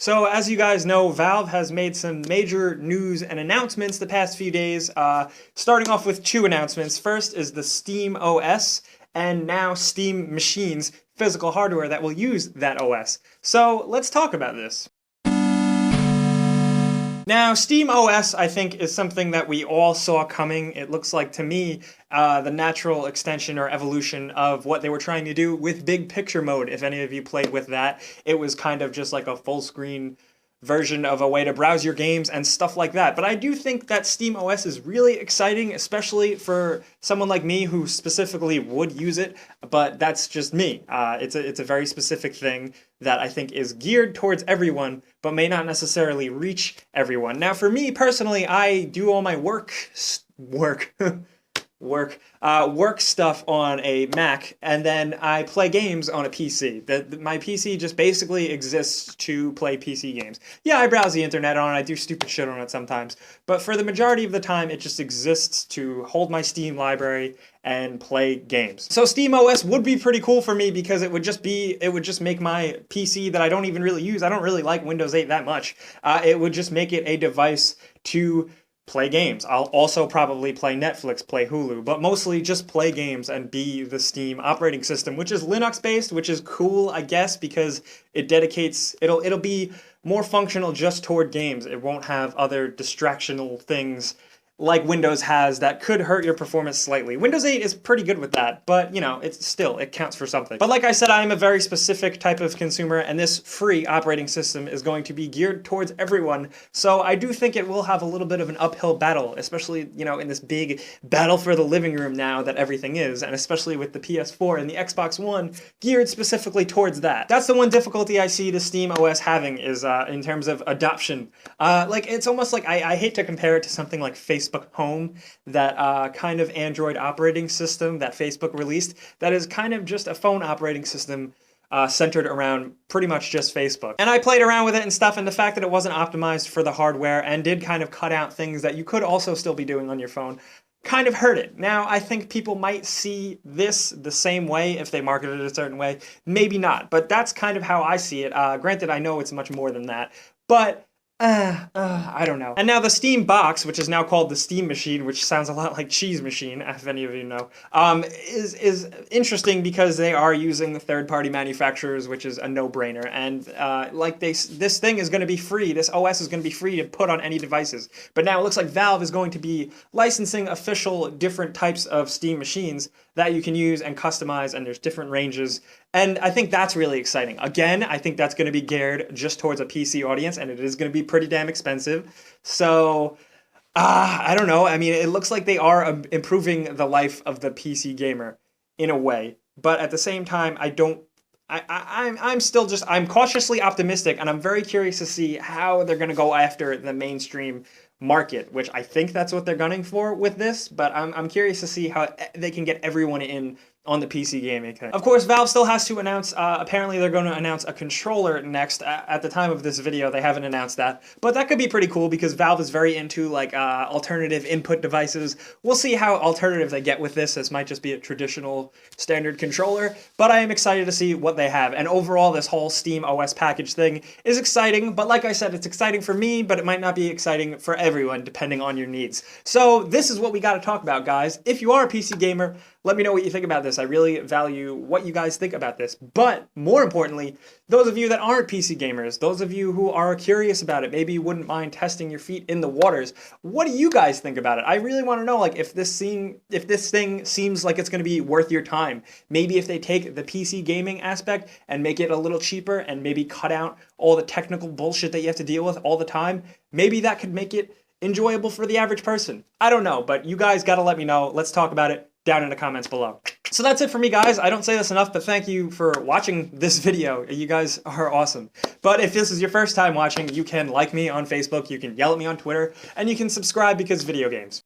So as you guys know, Valve has made some major news and announcements the past few days, starting off with two announcements. First is the SteamOS, and now Steam machines, physical hardware that will use that OS. So let's talk about this. Now, SteamOS, I think, is something that we all saw coming. It looks like, to me, the natural extension or evolution of what they were trying to do with big picture mode. If any of you played with that, it was kind of just like a full screen version of a way to browse your games and stuff like that. But I do think that SteamOS is really exciting, especially for someone like me who specifically would use it, but that's just me. It's a very specific thing that I think is geared towards everyone, but may not necessarily reach everyone. Now, for me personally, I do all my work stuff on a Mac, and then I play games on a PC. My PC just basically exists to play PC games. Yeah, I browse the internet on it, I do stupid shit on it sometimes, but for the majority of the time, it just exists to hold my Steam library and play games. So SteamOS would be pretty cool for me because it would just make my PC that I don't even really use. I don't really like Windows 8 that much. It would just make it a device to play games. I'll also probably play Netflix, play Hulu, but mostly just play games and be the Steam operating system, which is Linux based, which is cool, I guess, because it'll be more functional just toward games. It won't have other distractional things like Windows has that could hurt your performance slightly. Windows 8 is pretty good with that, but you know, it counts for something. But like I said, I am a very specific type of consumer, and this free operating system is going to be geared towards everyone. So I do think it will have a little bit of an uphill battle, especially, you know, in this big battle for the living room now that everything is, and especially with the PS4 and the Xbox One geared specifically towards that. That's the one difficulty I see the SteamOS having is in terms of adoption. It's almost like, I hate to compare it to something like Facebook Home, that kind of Android operating system that Facebook released, that is kind of just a phone operating system centered around pretty much just Facebook. And I played around with it and stuff, and the fact that it wasn't optimized for the hardware and did kind of cut out things that you could also still be doing on your phone kind of hurt it. Now, I think people might see this the same way if they marketed it a certain way. Maybe not, but that's kind of how I see it. Granted, I know it's much more than that, but I don't know. And now the Steam box, which is now called the Steam Machine, which sounds a lot like Cheese Machine, if any of you know, is interesting because they are using third-party manufacturers, which is a no-brainer. And this thing is going to be free. This OS is going to be free to put on any devices. But now it looks like Valve is going to be licensing official different types of Steam machines that you can use and customize, and there's different ranges. And I think that's really exciting. Again, I think that's going to be geared just towards a PC audience, and it is going to be pretty damn expensive. So, I don't know. I mean, it looks like they are improving the life of the PC gamer in a way. But at the same time, I'm cautiously optimistic, and I'm very curious to see how they're going to go after the mainstream market, which I think that's what they're gunning for with this, but I'm curious to see how they can get everyone in on the PC gaming thing. Of course, Valve still has to announce, apparently they're going to announce a controller next. At the time of this video, they haven't announced that, but that could be pretty cool because Valve is very into alternative input devices. We'll see how alternative they get with this. This might just be a traditional standard controller, but I am excited to see what they have. And overall, this whole SteamOS package thing is exciting, but like I said, it's exciting for me, but it might not be exciting for everyone depending on your needs. So this is what we got to talk about, guys. If you are a PC gamer, let me know what you think about this. I really value what you guys think about this. But more importantly, those of you that aren't PC gamers, those of you who are curious about it, maybe you wouldn't mind testing your feet in the waters, what do you guys think about it? I really want to know, like, if this thing seems like it's going to be worth your time. Maybe if they take the PC gaming aspect and make it a little cheaper and maybe cut out all the technical bullshit that you have to deal with all the time, maybe that could make it enjoyable for the average person. I don't know, but you guys got to let me know. Let's talk about it down in the comments below. So that's it for me, guys. I don't say this enough, but thank you for watching this video. You guys are awesome. But if this is your first time watching, you can like me on Facebook, you can yell at me on Twitter, and you can subscribe because video games.